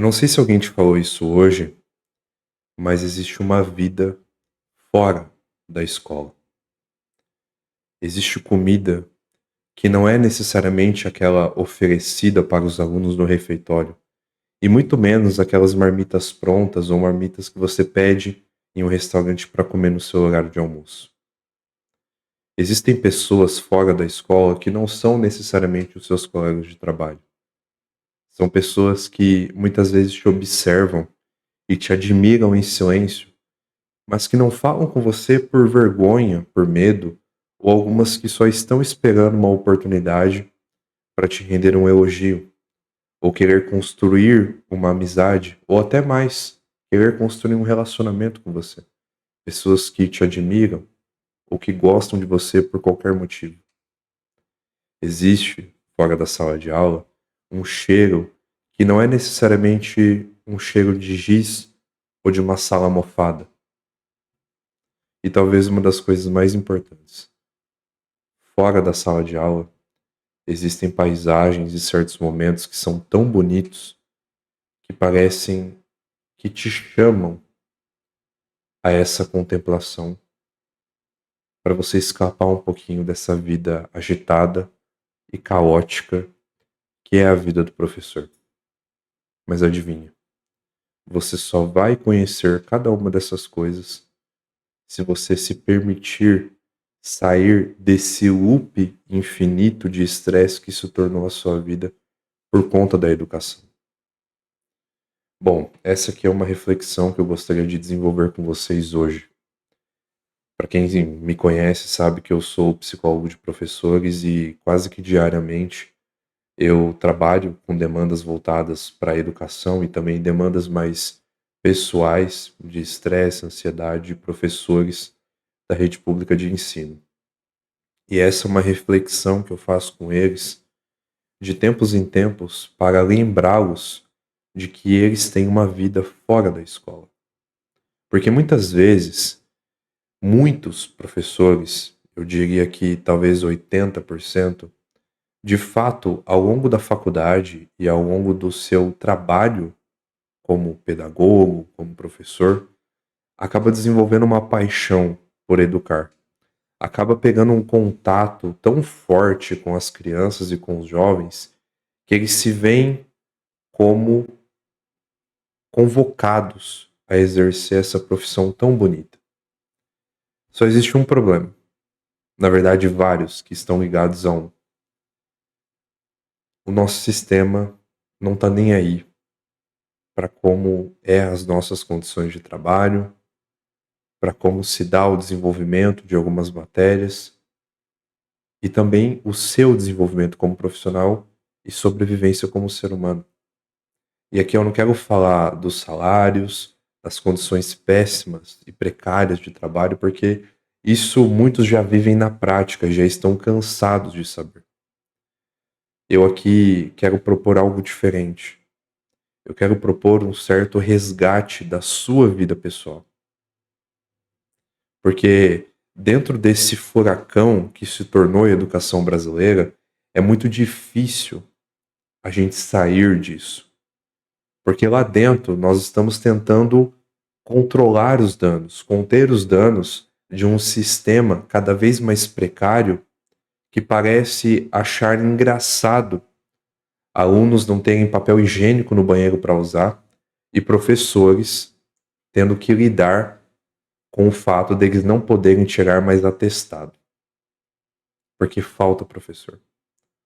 Não sei se alguém te falou isso hoje, mas existe uma vida fora da escola. Existe comida que não é necessariamente aquela oferecida para os alunos no refeitório, e muito menos aquelas marmitas prontas ou marmitas que você pede em um restaurante para comer no seu horário de almoço. Existem pessoas fora da escola que não são necessariamente os seus colegas de trabalho. São pessoas que muitas vezes te observam e te admiram em silêncio, mas que não falam com você por vergonha, por medo, ou algumas que só estão esperando uma oportunidade para te render um elogio, ou querer construir uma amizade, ou até mais, querer construir um relacionamento com você. Pessoas que te admiram ou que gostam de você por qualquer motivo. Existe, fora da sala de aula, um cheiro que não é necessariamente um cheiro de giz ou de uma sala mofada. E talvez uma das coisas mais importantes. Fora da sala de aula, existem paisagens e certos momentos que são tão bonitos que parecem que te chamam a essa contemplação para você escapar um pouquinho dessa vida agitada e caótica que é a vida do professor. Mas adivinha, você só vai conhecer cada uma dessas coisas se você se permitir sair desse loop infinito de estresse que se tornou a sua vida por conta da educação. Bom, essa aqui é uma reflexão que eu gostaria de desenvolver com vocês hoje. Para quem me conhece sabe que eu sou psicólogo de professores e quase que diariamente eu trabalho com demandas voltadas para a educação e também demandas mais pessoais de estresse, ansiedade de professores da rede pública de ensino. E essa é uma reflexão que eu faço com eles de tempos em tempos para lembrá-los de que eles têm uma vida fora da escola. Porque muitas vezes, muitos professores, eu diria que talvez 80%, de fato, ao longo da faculdade e ao longo do seu trabalho como pedagogo, como professor, acaba desenvolvendo uma paixão por educar. Acaba pegando um contato tão forte com as crianças e com os jovens que eles se veem como convocados a exercer essa profissão tão bonita. Só existe um problema, na verdade vários, que estão ligados a um. O nosso sistema não está nem aí para como é as nossas condições de trabalho, para como se dá o desenvolvimento de algumas matérias e também o seu desenvolvimento como profissional e sobrevivência como ser humano. E aqui eu não quero falar dos salários, das condições péssimas e precárias de trabalho, porque isso muitos já vivem na prática e já estão cansados de saber. Eu aqui quero propor algo diferente. Eu quero propor um certo resgate da sua vida pessoal. Porque dentro desse furacão que se tornou a educação brasileira, é muito difícil a gente sair disso. Porque lá dentro nós estamos tentando controlar os danos, conter os danos de um sistema cada vez mais precário que parece achar engraçado alunos não terem papel higiênico no banheiro para usar e professores tendo que lidar com o fato deles não poderem tirar mais atestado. Porque falta professor.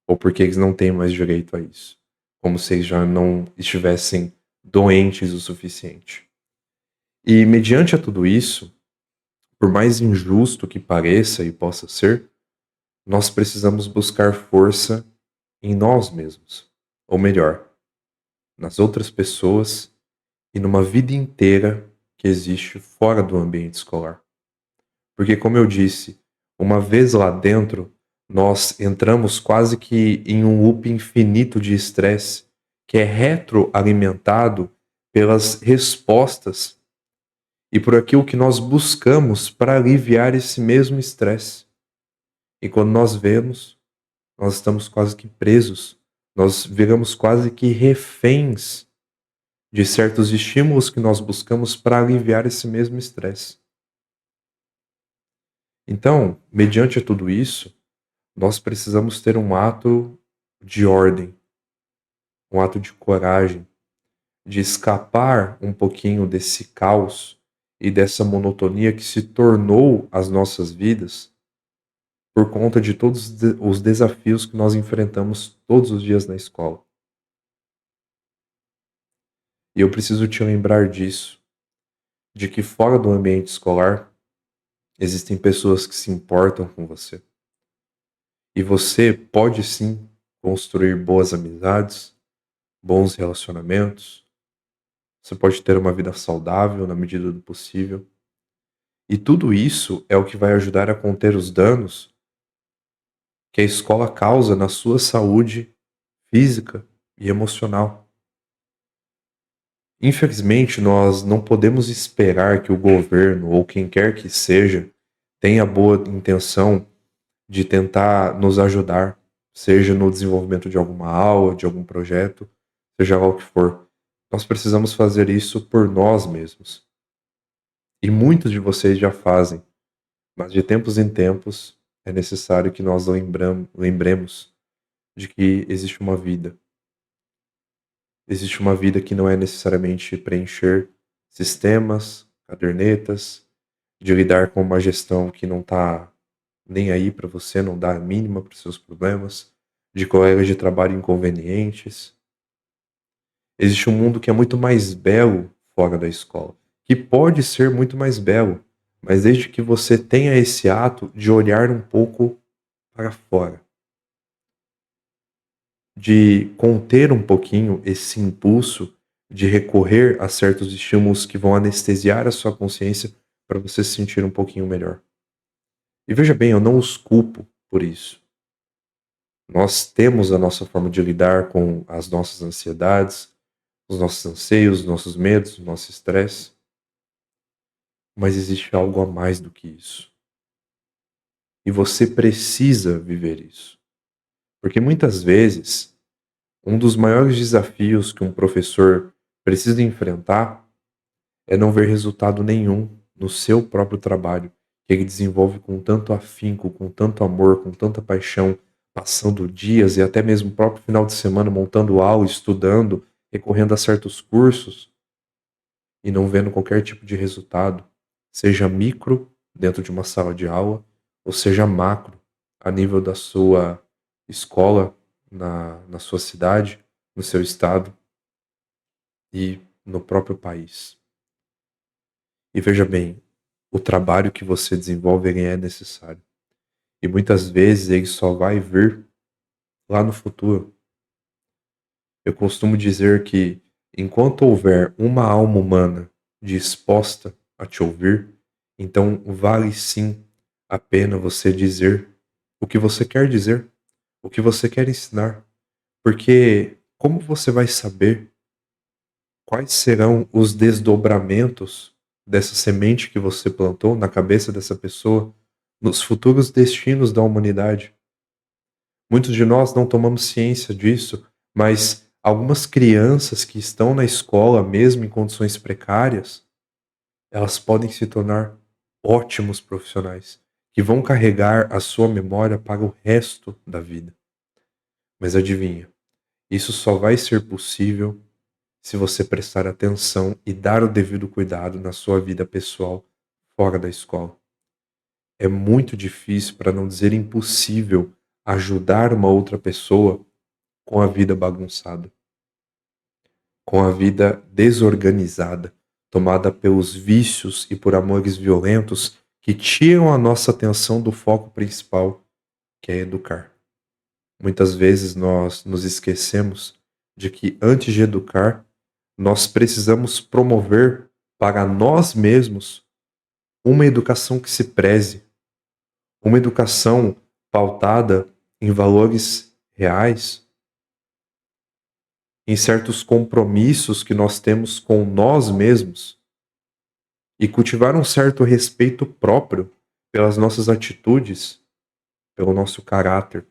Ou porque eles não têm mais direito a isso. Como se eles já não estivessem doentes o suficiente. E mediante a tudo isso, por mais injusto que pareça e possa ser, nós precisamos buscar força em nós mesmos. Ou melhor, nas outras pessoas e numa vida inteira que existe fora do ambiente escolar. Porque, como eu disse, uma vez lá dentro, nós entramos quase que em um loop infinito de estresse que é retroalimentado pelas respostas e por aquilo que nós buscamos para aliviar esse mesmo estresse. E quando nós vemos, nós estamos quase que presos, nós viramos quase que reféns de certos estímulos que nós buscamos para aliviar esse mesmo estresse. Então, mediante tudo isso, nós precisamos ter um ato de ordem, um ato de coragem, de escapar um pouquinho desse caos e dessa monotonia que se tornou as nossas vidas por conta de todos os desafios que nós enfrentamos todos os dias na escola. E eu preciso te lembrar disso, de que fora do ambiente escolar existem pessoas que se importam com você. E você pode sim construir boas amizades, bons relacionamentos, você pode ter uma vida saudável na medida do possível. E tudo isso é o que vai ajudar a conter os danos que a escola causa na sua saúde física e emocional. Infelizmente, nós não podemos esperar que o governo ou quem quer que seja tenha boa intenção de tentar nos ajudar, seja no desenvolvimento de alguma aula, de algum projeto, seja lá o que for. Nós precisamos fazer isso por nós mesmos. E muitos de vocês já fazem, mas de tempos em tempos é necessário que nós lembremos de que existe uma vida. Existe uma vida que não é necessariamente preencher sistemas, cadernetas, de lidar com uma gestão que não está nem aí para você, não dá a mínima para os seus problemas, de colegas de trabalho inconvenientes. Existe um mundo que é muito mais belo fora da escola, que pode ser muito mais belo, mas desde que você tenha esse ato de olhar um pouco para fora, de conter um pouquinho esse impulso de recorrer a certos estímulos que vão anestesiar a sua consciência para você se sentir um pouquinho melhor. E veja bem, eu não os culpo por isso. Nós temos a nossa forma de lidar com as nossas ansiedades, os nossos anseios, os nossos medos, o nosso estresse, mas existe algo a mais do que isso. E você precisa viver isso. Porque muitas vezes, um dos maiores desafios que um professor precisa enfrentar é não ver resultado nenhum no seu próprio trabalho, que ele desenvolve com tanto afinco, com tanto amor, com tanta paixão, passando dias e até mesmo o próprio final de semana montando aula, estudando, recorrendo a certos cursos e não vendo qualquer tipo de resultado, seja micro dentro de uma sala de aula, ou seja macro a nível da sua escola, na sua cidade, no seu estado e no próprio país. E veja bem, o trabalho que você desenvolve ele é necessário. E muitas vezes ele só vai vir lá no futuro. Eu costumo dizer que enquanto houver uma alma humana disposta a te ouvir, então vale sim a pena você dizer o que você quer dizer, o que você quer ensinar. Porque como você vai saber quais serão os desdobramentos dessa semente que você plantou na cabeça dessa pessoa nos futuros destinos da humanidade? Muitos de nós não tomamos ciência disso, mas algumas crianças que estão na escola, mesmo em condições precárias, elas podem se tornar ótimos profissionais, que vão carregar a sua memória para o resto da vida. Mas adivinha, isso só vai ser possível se você prestar atenção e dar o devido cuidado na sua vida pessoal fora da escola. É muito difícil, para não dizer impossível, ajudar uma outra pessoa com a vida bagunçada, com a vida desorganizada, tomada pelos vícios e por amores violentos que tiram a nossa atenção do foco principal, que é educar. Muitas vezes nós nos esquecemos de que antes de educar, nós precisamos promover para nós mesmos uma educação que se preze, uma educação pautada em valores reais, em certos compromissos que nós temos com nós mesmos e cultivar um certo respeito próprio pelas nossas atitudes, pelo nosso caráter.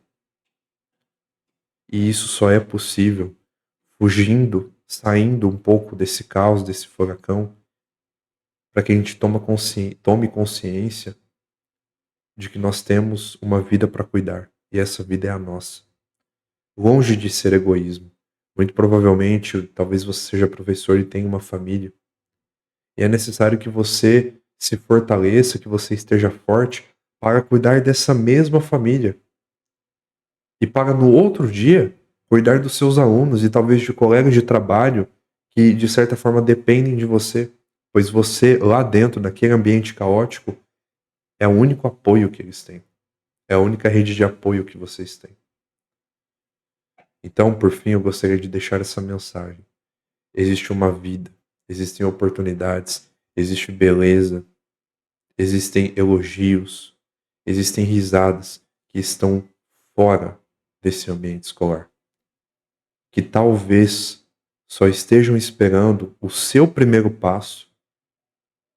E isso só é possível fugindo saindo um pouco desse caos, desse furacão, para que a gente tome consciência de que nós temos uma vida para cuidar e essa vida é a nossa. Longe de ser egoísmo. Muito provavelmente, talvez você seja professor e tenha uma família. E é necessário que você se fortaleça, que você esteja forte para cuidar dessa mesma família. E para no outro dia cuidar dos seus alunos e talvez de colegas de trabalho que de certa forma dependem de você, pois você lá dentro, naquele ambiente caótico, é o único apoio que eles têm. É a única rede de apoio que vocês têm. Então, por fim, eu gostaria de deixar essa mensagem. Existe uma vida, existem oportunidades, existe beleza, existem elogios, existem risadas que estão fora desse ambiente escolar, que talvez só estejam esperando o seu primeiro passo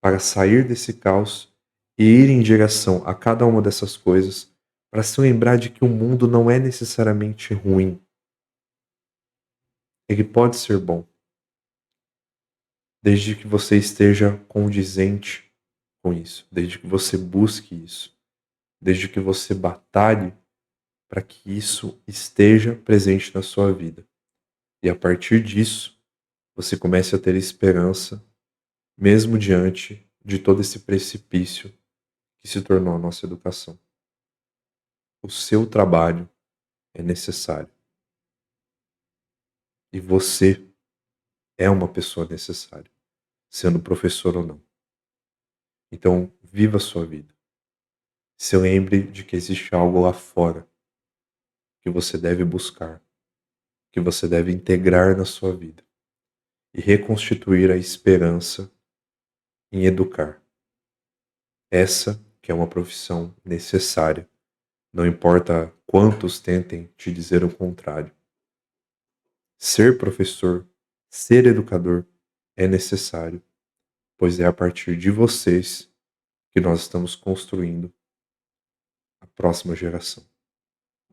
para sair desse caos e ir em direção a cada uma dessas coisas, para se lembrar de que o mundo não é necessariamente ruim. Ele pode ser bom, desde que você esteja condizente com isso, desde que você busque isso, desde que você batalhe para que isso esteja presente na sua vida. E a partir disso, você comece a ter esperança, mesmo diante de todo esse precipício que se tornou a nossa educação. O seu trabalho é necessário. E você é uma pessoa necessária, sendo professor ou não. Então, viva a sua vida. Se lembre de que existe algo lá fora que você deve buscar, que você deve integrar na sua vida e reconstituir a esperança em educar. Essa que é uma profissão necessária, não importa quantos tentem te dizer o contrário. Ser professor, ser educador é necessário, pois é a partir de vocês que nós estamos construindo a próxima geração.